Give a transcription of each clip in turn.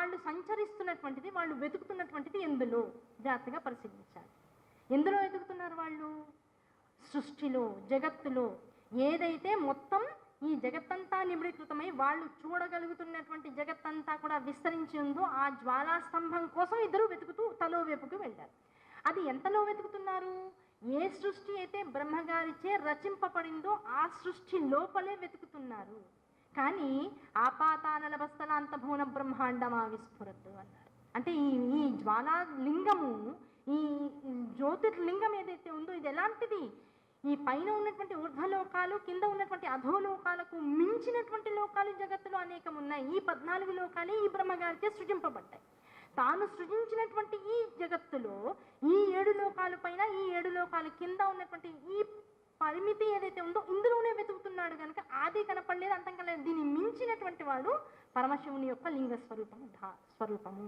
వాళ్ళు సంచరిస్తున్నటువంటిది, వాళ్ళు వెతుకుతున్నటువంటిది ఎందులో జాగ్రత్తగా పరిశీలించాలి. ఎందులో వెతుకుతున్నారు వాళ్ళు? సృష్టిలో, జగత్తులో. ఏదైతే మొత్తం ఈ జగత్తంతా నిబిడీకృతమై వాళ్ళు చూడగలుగుతున్నటువంటి జగత్తంతా కూడా విస్తరించి ఉందో ఆ జ్వాలాస్తంభం కోసం ఇద్దరు వెతుకుతూ తలో వైపుకు వెళ్ళారు. అది ఎంతలో వెతుకుతున్నారు? ఏ సృష్టి అయితే బ్రహ్మగారిచే రచింపబడిందో ఆ సృష్టి లోపలే వెతుకుతున్నారు. కానీ ఆపాతానల బస్తలాంత భువన బ్రహ్మాండమా విస్ఫురద్దు అన్నారు. అంటే ఈ జ్వాలాలింగము, ఈ జ్యోతిర్లింగం ఏదైతే ఉందో ఇది ఎలాంటిది? ఈ పైన ఉన్నటువంటి ఊర్ధ్వలోకాలు, కింద ఉన్నటువంటి అధోలోకాలకు మించినటువంటి లోకాలు జగత్తులో అనేకం ఉన్నాయి. ఈ 14 లోకాలే ఈ బ్రహ్మగారిచే సృజింపబడ్డాయి. తాను సృజించినటువంటి ఈ జగత్తులో ఈ 7 లోకాల పైన, ఈ 7 లోకాల కింద ఉన్నటువంటి ఈ పరిమితి ఏదైతే ఉందో ఇందులోనే వెతుకుతున్నాడు కనుక ఆది కనపడలేదు, అంతం కనలేదు. దీన్ని మించినటువంటి వాడు పరమశివుని యొక్క లింగ స్వరూపము.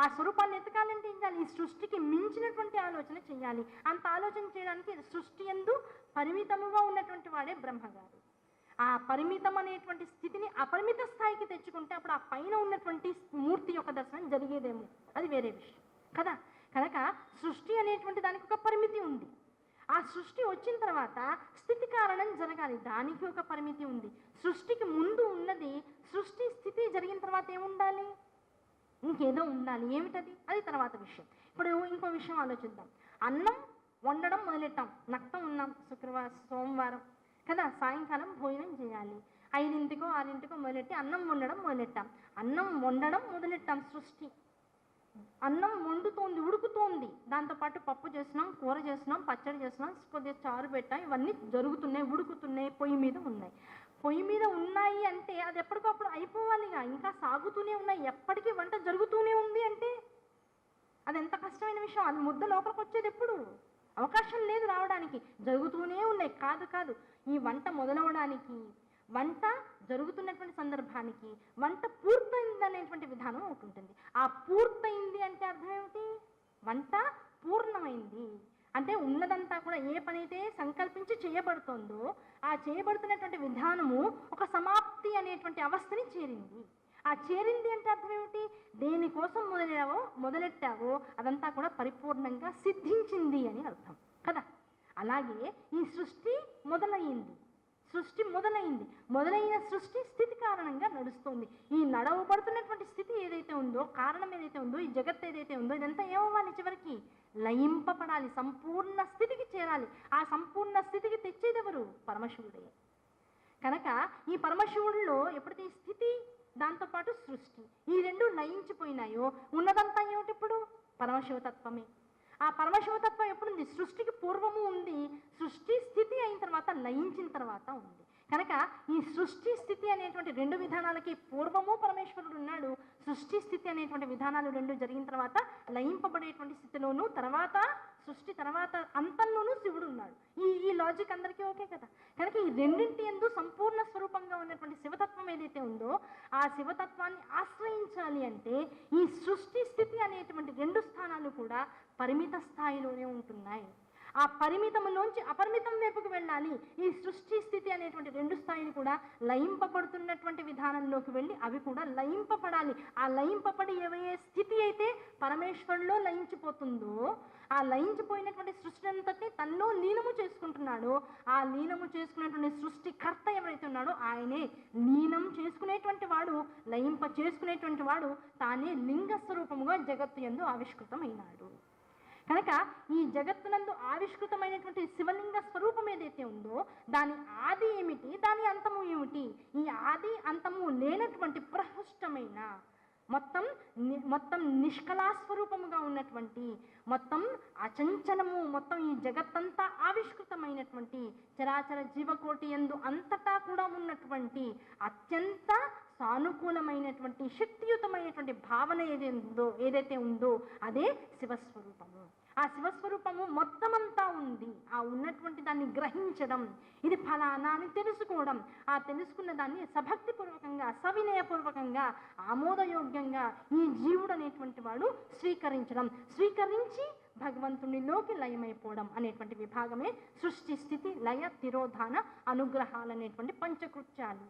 ఆ స్వరూపాన్ని ఎతకాలంటే ఏం చేయాలి? ఈ సృష్టికి మించినటువంటి ఆలోచన చేయాలి. అంత ఆలోచన చేయడానికి సృష్టి యందు పరిమితముగా ఉన్నటువంటి వాడే బ్రహ్మగారు. ఆ పరిమితం అనేటువంటి స్థితిని అపరిమిత స్థాయికి తెచ్చుకుంటే అప్పుడు ఆ పైన ఉన్నటువంటి మూర్తి యొక్క దర్శనం జరిగేదేమో, అది వేరే విషయం కదా. కనుక సృష్టి అనేటువంటి దానికి ఒక పరిమితి ఉంది. ఆ సృష్టి వచ్చిన తర్వాత స్థితి కారణం జరగాలి, దానికి ఒక పరిమితి ఉంది. సృష్టికి ముందు ఉన్నది, సృష్టి స్థితి జరిగిన తర్వాత ఏముండాలి? ఇంకేదో ఉండాలి. ఏమిటది? అది తర్వాత విషయం. ఇప్పుడు ఇంకో విషయం ఆలోచిద్దాం. అన్నం వండడం మొదలెట్టాం, నక్తం ఉన్నాం, సోమవారం కదా, సాయంకాలం భోజనం చేయాలి. 5ంటికో 6ంటికో మొదలెట్టి అన్నం వండడం మొదలెట్టాం. అన్నం వండడం మొదలెట్టాం. సృష్టి అన్నం వండుతోంది, ఉడుకుతోంది. దాంతోపాటు పప్పు చేస్తున్నాం, కూర చేస్తున్నాం, పచ్చడి చేస్తున్నాం, కొద్దిగా చారు పెట్టాం. ఇవన్నీ జరుగుతున్నాయి, ఉడుకుతున్నాయి, పొయ్యి మీద ఉన్నాయి. పొయ్యి మీద ఉన్నాయి అంటే అది ఎప్పటికప్పుడు అయిపోవాలిగా, ఇంకా సాగుతూనే ఉన్నాయి. ఎప్పటికీ వంట జరుగుతూనే ఉంది అంటే అది ఎంత కష్టమైన విషయం. అది ముద్ద లోపలికి వచ్చేది ఎప్పుడు? అవకాశం లేదు రావడానికి. జరుగుతూనే ఉన్నాయి. కాదు, ఈ వంట మొదలవడానికి, వంట జరుగుతున్నటువంటి సందర్భానికి వంట పూర్తయింది అనేటువంటి విధానం ఒకటి ఉంటుంది. ఆ పూర్తయింది అంటే అర్థం ఏమిటి? వంట పూర్ణమైంది అంటే ఉన్నదంతా కూడా ఏ పనైతే సంకల్పించి చేయబడుతుందో ఆ చేయబడుతున్నటువంటి విధానము ఒక సమాప్తి అనేటువంటి అవస్థని చేరింది. ఆ చేరింది అంటే అర్థం ఏమిటి? దేనికోసం మొదలెట్టావో అదంతా కూడా పరిపూర్ణంగా సిద్ధించింది అని అర్థం కదా. అలాగే ఈ సృష్టి మొదలైంది. మొదలైన సృష్టి స్థితి కారణంగా నడుస్తుంది. ఈ నడవబడుతున్నటువంటి స్థితి ఏదైతే ఉందో, కారణం ఏదైతే ఉందో, ఈ జగత్ ఏదైతే ఉందో ఇదంతా ఏమవ్వాలి? చివరికి లయింపబడాలి, సంపూర్ణ స్థితికి చేరాలి. ఆ సంపూర్ణ స్థితికి తెచ్చేదెవరు? పరమశివుడే. కనుక ఈ పరమశివుడిలో ఎప్పుడైతే ఈ స్థితి దాంతోపాటు సృష్టి ఈ రెండు లయించిపోయినాయో ఉన్నదంతా ఏమిటి? ఇప్పుడు పరమశివతత్వమే. ఆ పరమశివతత్వం ఎప్పుడుంది? సృష్టికి పూర్వము ఉంది, సృష్టి స్థితి అయిన తర్వాత లయించిన తర్వాత ఉంది. కనుక ఈ సృష్టి స్థితి అనేటువంటి 2 విధానాలకి పూర్వము పరమేశ్వరుడు ఉన్నాడు. సృష్టి స్థితి అనేటువంటి విధానాలు 2 జరిగిన తర్వాత లయింపబడేటువంటి స్థితిలోనూ, తర్వాత సృష్టి తర్వాత అంతంలోనూ శివుడు ఉన్నాడు. ఈ లాజిక్ అందరికీ ఓకే కదా. కనుక ఈ రెండింటి యందు సంపూర్ణ స్వరూపంగా ఉన్నటువంటి శివతత్వం ఏదైతే ఉందో ఆ శివతత్వాన్ని ఆశ్రయించాలి అంటే ఈ సృష్టి స్థితి అనేటువంటి 2 స్థానాలు కూడా పరిమిత స్థాయిలోనే ఉంటున్నాయి. ఆ పరిమితంలోంచి అపరిమితం వైపుకు వెళ్ళాలి. ఈ సృష్టి స్థితి అనేటువంటి 2 స్థాయిలు కూడా లయింపబడుతున్నటువంటి విధానంలోకి వెళ్ళి అవి కూడా లయింపబడాలి. ఆ లయింపబడి ఏ స్థితి అయితే పరమేశ్వరులో లయించిపోతుందో ఆ లయించిపోయినటువంటి సృష్టి అంతటి తనలో లీనము చేసుకుంటున్నాడో ఆ లీనము చేసుకునేటువంటి సృష్టికర్త ఎవరైతే ఉన్నాడో ఆయనే లీనం చేసుకునేటువంటి వాడు, లయింప చేసుకునేటువంటి వాడు తానే లింగ స్వరూపముగా జగత్తు యందు ఆవిష్కృతమైనాడు. కనుక ఈ జగత్తునందు ఆవిష్కృతమైనటువంటి శివలింగ స్వరూపం ఏదైతే ఉందో దాని ఆది ఏమిటి, దాని అంతము ఏమిటి? ఈ ఆది అంతము లేనటువంటి ప్రహృష్టమైన మొత్తం నిష్కళాస్వరూపముగా ఉన్నటువంటి, మొత్తం అచంచలము, మొత్తం ఈ జగత్తంతా ఆవిష్కృతమైనటువంటి చరాచర జీవకోటి యందు అంతటా కూడా ఉన్నటువంటి అత్యంత సానుకూలమైనటువంటి శక్తియుతమైనటువంటి భావన ఏదైతే ఉందో అదే శివస్వరూపము. ఆ శివస్వరూపము మొత్తమంతా ఉంది. ఆ ఉన్నటువంటి దాన్ని గ్రహించడం, ఇది ఫలానా అని తెలుసుకోవడం, ఆ తెలుసుకున్న దాన్ని సభక్తిపూర్వకంగా, సవినయపూర్వకంగా, ఆమోదయోగ్యంగా ఈ జీవుడు అనేటువంటి వాడు స్వీకరించి భగవంతునిలోకి లయమైపోవడం అనేటువంటి విభాగమే సృష్టి స్థితి లయ తిరోధాన అనుగ్రహాలు అనేటువంటి పంచకృత్యాలు.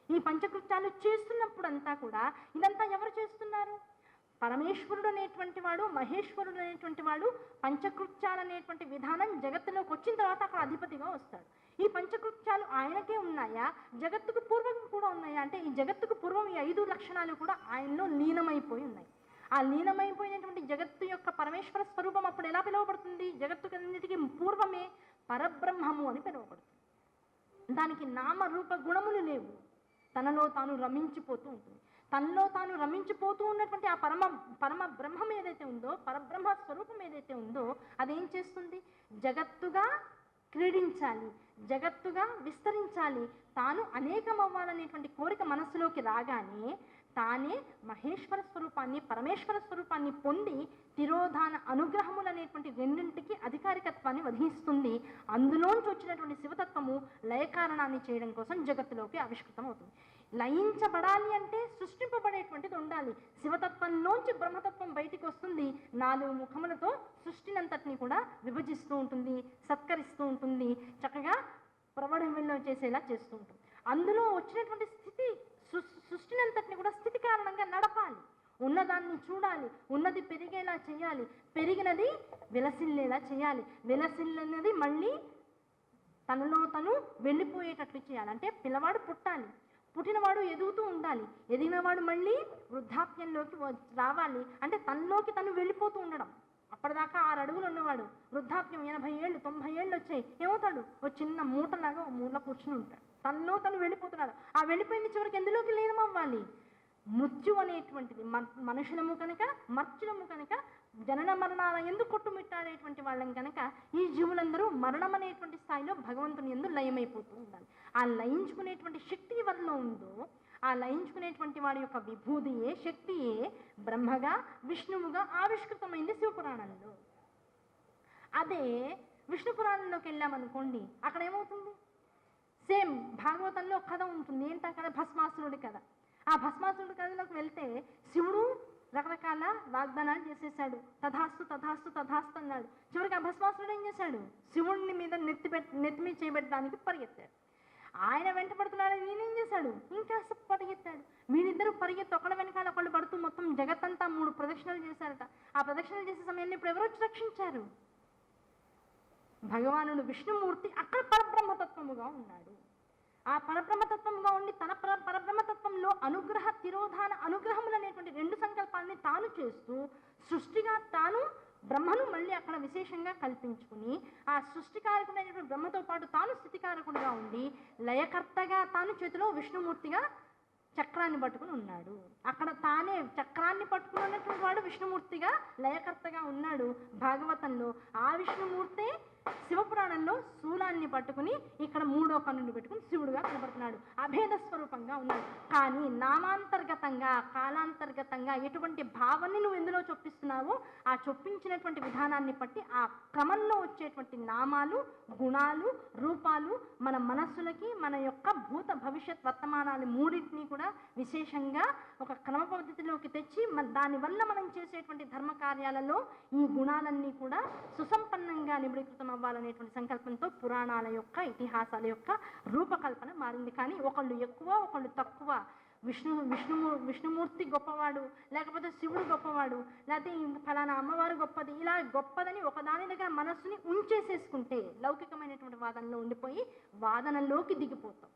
ఈ పంచకృత్యాలు చేస్తున్నప్పుడు అంతా కూడా ఇదంతా ఎవరు చేస్తున్నారు? పరమేశ్వరుడు అనేటువంటి వాడు, మహేశ్వరుడు అనేటువంటి వాడు పంచకృత్యాలు అనేటువంటి విధానం జగత్తులోకి వచ్చిన తర్వాత అక్కడ అధిపతిగా వస్తాడు. ఈ పంచకృత్యాలు ఆయనకే ఉన్నాయా, జగత్తుకు పూర్వం కూడా ఉన్నాయా అంటే ఈ జగత్తుకు పూర్వం ఈ 5 లక్షణాలు కూడా ఆయనలో లీనమైపోయి ఉన్నాయి. ఆ లీనమైపోయినటువంటి జగత్తు యొక్క పరమేశ్వర స్వరూపం అప్పుడు ఎలా పిలువబడుతుంది? జగత్తుకన్నిటికీ పూర్వమే పరబ్రహ్మము అని పిలువబడుతుంది. దానికి నామరూప గుణములు లేవు, తనలో తాను రమించిపోతూ ఉంటుంది. తనలో తాను రమించిపోతూ ఉన్నటువంటి ఆ పరమ బ్రహ్మం ఏదైతే ఉందో, పరబ్రహ్మ స్వరూపం ఏదైతే ఉందో అదేం చేస్తుంది? జగత్తుగా క్రీడించాలి, జగత్తుగా విస్తరించాలి, తాను అనేకం అవ్వాలనేటువంటి కోరిక మనస్సులోకి రాగానే తానే మహేశ్వర స్వరూపాన్ని, పరమేశ్వర స్వరూపాన్ని పొంది తిరోధాన అనుగ్రహములు అనేటువంటి రెండింటికి అధికారికత్వాన్ని వధిస్తుంది. అందులోంచి వచ్చినటువంటి శివతత్వము లయకారణాన్ని చేయడం కోసం జగత్తులోకి ఆవిష్కృతం అవుతుంది. లయించబడాలి అంటే సృష్టింపబడేటువంటిది ఉండాలి. శివతత్వంలోంచి బ్రహ్మతత్వం బయటికి వస్తుంది. 4 ముఖములతో సృష్టినంతటిని కూడా విభజిస్తూ ఉంటుంది, సత్కరిస్తూ ఉంటుంది, చక్కగా ప్రవఢవిల్లో చేసేలా చేస్తూ ఉంటుంది. అందులో వచ్చినటువంటి స్థితి సృష్టినంతటిని కూడా స్థితి కారణంగా నడపాలి. ఉన్నదాన్ని చూడాలి, ఉన్నది పెరిగేలా చేయాలి, పెరిగినది విలసిల్లేలా చేయాలి, విలసిల్లినది మళ్ళీ తనలో తను వెళ్ళిపోయేటట్లు చేయాలి. అంటే పిల్లవాడు పుట్టాలి, పుట్టినవాడు ఎదుగుతూ ఉండాలి, ఎదిగినవాడు మళ్ళీ వృద్ధాప్యంలోకి రావాలి. అంటే తనలోకి తను వెళ్ళిపోతూ ఉండడం. అప్పటిదాకా 6 అడుగులు ఉన్నవాడు వృద్ధాప్యం 80 ఏళ్ళు 90 ఏళ్ళు వచ్చాయి, ఏమవుతాడు? ఓ చిన్న మూటలాగా ఓ మూల కూర్చుని ఉంటాడు. తనలో తను వెళ్ళిపోతున్నాడు. ఆ వెళ్ళిపోయిన చివరికి ఎందులోకి లీనమవ్వాలి? మృత్యు అనేటువంటిది మనుషులము కనుక, మర్చులము కనుక, జనన మరణాల ఎందుకు కొట్టుమిట్టాడేటువంటి వాళ్ళం కనుక ఈ జీవులందరూ మరణం అనేటువంటి స్థాయిలో భగవంతుని ఎందు లయమైపోతూ ఉండాలి. ఆ లయించుకునేటువంటి శక్తి ఎవరిలో ఉందో, ఆ లయించుకునేటువంటి వాడి యొక్క విభూతియే, శక్తియే బ్రహ్మగా, విష్ణువుగా ఆవిష్కృతమైంది శివపురాణంలో. అదే విష్ణు పురాణంలోకి వెళ్ళామనుకోండి, అక్కడ ఏమవుతుంది? సేమ్ భాగవతంలో కథ ఉంటుంది. ఏంటా కథ? భస్మాసురుడి కథ. ఆ భస్మాసురుడి కథలోకి వెళ్తే శివుడు రకరకాల వాగ్దానాలు చేసేసాడు. తథాస్తు తథాస్తు తథాస్తు అన్నాడు. చివరికి ఆ భస్మాసురుడు ఏం చేశాడు? శివుడిని మీద నెత్తిమి చేయబెట్టడానికి పరిగెత్తాడు. ఆయన వెంట పడుతున్నాడు, నేనేం చేశాడు? ఇంకా పరిగెత్తాడు. వీళ్ళిద్దరూ పరిగెత్తి ఒకళ్ళ వెనకాల ఒకళ్ళు పడుతూ మొత్తం జగత్తంతా 3 ప్రదక్షిణలు చేశారట. ఆ ప్రదక్షిణలు చేసే సమయాన్ని ఇప్పుడు ఎవరు వచ్చి రక్షించారు? భగవానుడు విష్ణుమూర్తి అక్కడ పరబ్రహ్మతత్వముగా ఉన్నాడు. ఆ పరబ్రహ్మతత్వముగా ఉండి తన పరబ్రహ్మతత్వంలో అనుగ్రహ తిరోధాన అనుగ్రహములు అనేటువంటి 2 సంకల్పాలని తాను చేస్తూ సృష్టిగా తాను బ్రహ్మను మళ్ళీ అక్కడ విశేషంగా కల్పించుకుని ఆ సృష్టికారకుడైనటువంటి బ్రహ్మతో పాటు తాను స్థితికారకుడుగా ఉండి లయకర్తగా తాను చేతిలో విష్ణుమూర్తిగా చక్రాన్ని పట్టుకుని ఉన్నాడు. అక్కడ తానే చక్రాన్ని పట్టుకుని ఉన్నటువంటి వాడు విష్ణుమూర్తిగా లయకర్తగా ఉన్నాడు. భాగవతంలో ఆ విష్ణుమూర్తే శివపురాణంలో శూలాన్ని పట్టుకుని ఇక్కడ 3వ కన్నుని పెట్టుకుని శివుడుగా కనబడుతున్నాడు. అభేద స్వరూపంగా ఉన్నాడు. కానీ నామాంతర్గతంగా, కాలాంతర్గతంగా ఎటువంటి భావాన్ని నువ్వు ఎందులో చొప్పిస్తున్నావో ఆ చొప్పించినటువంటి విధానాన్ని బట్టి ఆ క్రమంలో వచ్చేటువంటి నామాలు, గుణాలు, రూపాలు మన మనస్సులకి, మన యొక్క భూత భవిష్యత్ వర్తమానాలు మూడింటినీ కూడా విశేషంగా ఒక క్రమ పద్ధతిలోకి తెచ్చి దానివల్ల మనం చేసేటువంటి ధర్మ కార్యాలలో ఈ గుణాలన్నీ కూడా సుసంపన్నంగా నిబిడీకృతం అవ్వాలనేటువంటి సంకల్పంతో పురాణాల యొక్క, ఇతిహాసాల యొక్క రూపకల్పన మారింది. కానీ ఒకళ్ళు ఎక్కువ, ఒకళ్ళు తక్కువ, విష్ణుమూర్తి గొప్పవాడు, లేకపోతే శివుడు గొప్పవాడు, లేకపోతే ఫలానా అమ్మవారు గొప్పది, ఇలా గొప్పదని ఒకదాని దగ్గర మనస్సుని ఉంచేసేసుకుంటే లౌకికమైనటువంటి వాదనలో ఉండిపోయి వాదనలోకి దిగిపోతాం.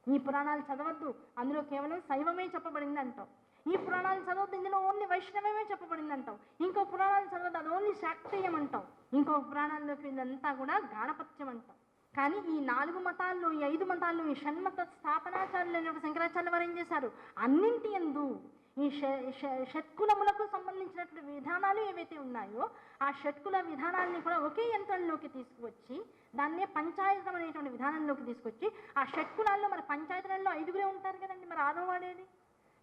ఈ పురాణాలు చదవద్దు, అందులో కేవలం శైవమే చెప్పబడింది అంటాం. ఈ పురాణాలు చదవద్దు, ఇందులో ఓన్లీ వైష్ణవమే చెప్పబడింది అంటాం. ఇంకో పురాణాలు చదవద్దు, అది ఓన్లీ శాక్తేయం అంటాం. ఇంకో పురాణాల్లోకి ఇదంతా కూడా గాణపత్యం అంటాం. కానీ ఈ 4 మతాల్లో, ఈ 5 మతాల్లో, ఈ షణ్మత స్థాపనాచార్యులైన శంకరాచార్యుల వారు ఏం చేశారు? అన్నింటి యందు ఈ షట్కులములకు సంబంధించినటువంటి విధానాలు ఏవైతే ఉన్నాయో ఆ షట్కుల విధానాన్ని కూడా ఒకే యంత్రంలోకి తీసుకువచ్చి దాన్నే పంచాయతం అనేటువంటి విధానంలోకి తీసుకొచ్చి ఆ షట్కులాల్లో మరి పంచాయతనంలో 5గురే ఉంటారు కదండి, మరి 6వ వాడేది?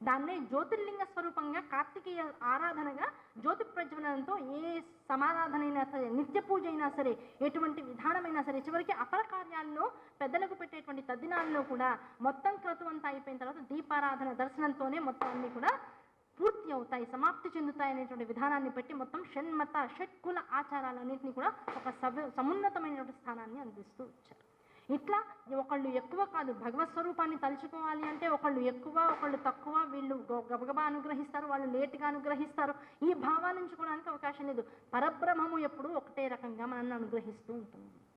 దాన్నే జ్యోతిర్లింగ స్వరూపంగా కార్తికేయ ఆరాధనగా జ్యోతి ప్రజ్వలనంతో ఏ సమారాధనైనా సరే, నిత్య పూజ అయినా సరే, ఎటువంటి విధానమైనా సరే, చివరికి అపర కార్యాల్లో పెద్దలకు పెట్టేటువంటి తద్దినాల్లో కూడా మొత్తం క్రతువు అంతా అయిపోయిన తర్వాత దీపారాధన దర్శనంతోనే మొత్తం అన్నీ కూడా పూర్తి అవుతాయి, సమాప్తి చెందుతాయి అనేటువంటి విధానాన్ని పెట్టి మొత్తం షణ్మత షట్కుల ఆచారాలన్నింటినీ కూడా ఒక సమున్నతమైనటువంటి స్థానాన్ని అందిస్తూ వచ్చారు. ఇట్లా ఒకళ్ళు ఎక్కువ కాదు, భగవత్ స్వరూపాన్ని తలుచుకోవాలి అంటే ఒకళ్ళు ఎక్కువ ఒకళ్ళు తక్కువ, వీళ్ళు గబగబా అనుగ్రహిస్తారు, వాళ్ళు లేటుగా అనుగ్రహిస్తారు, ఈ భావాన్ని ఉంచుకోవడానికి అవకాశం లేదు. పరబ్రహ్మము ఎప్పుడు ఒకటే రకంగా మనల్ని అనుగ్రహిస్తూ ఉంటుంది.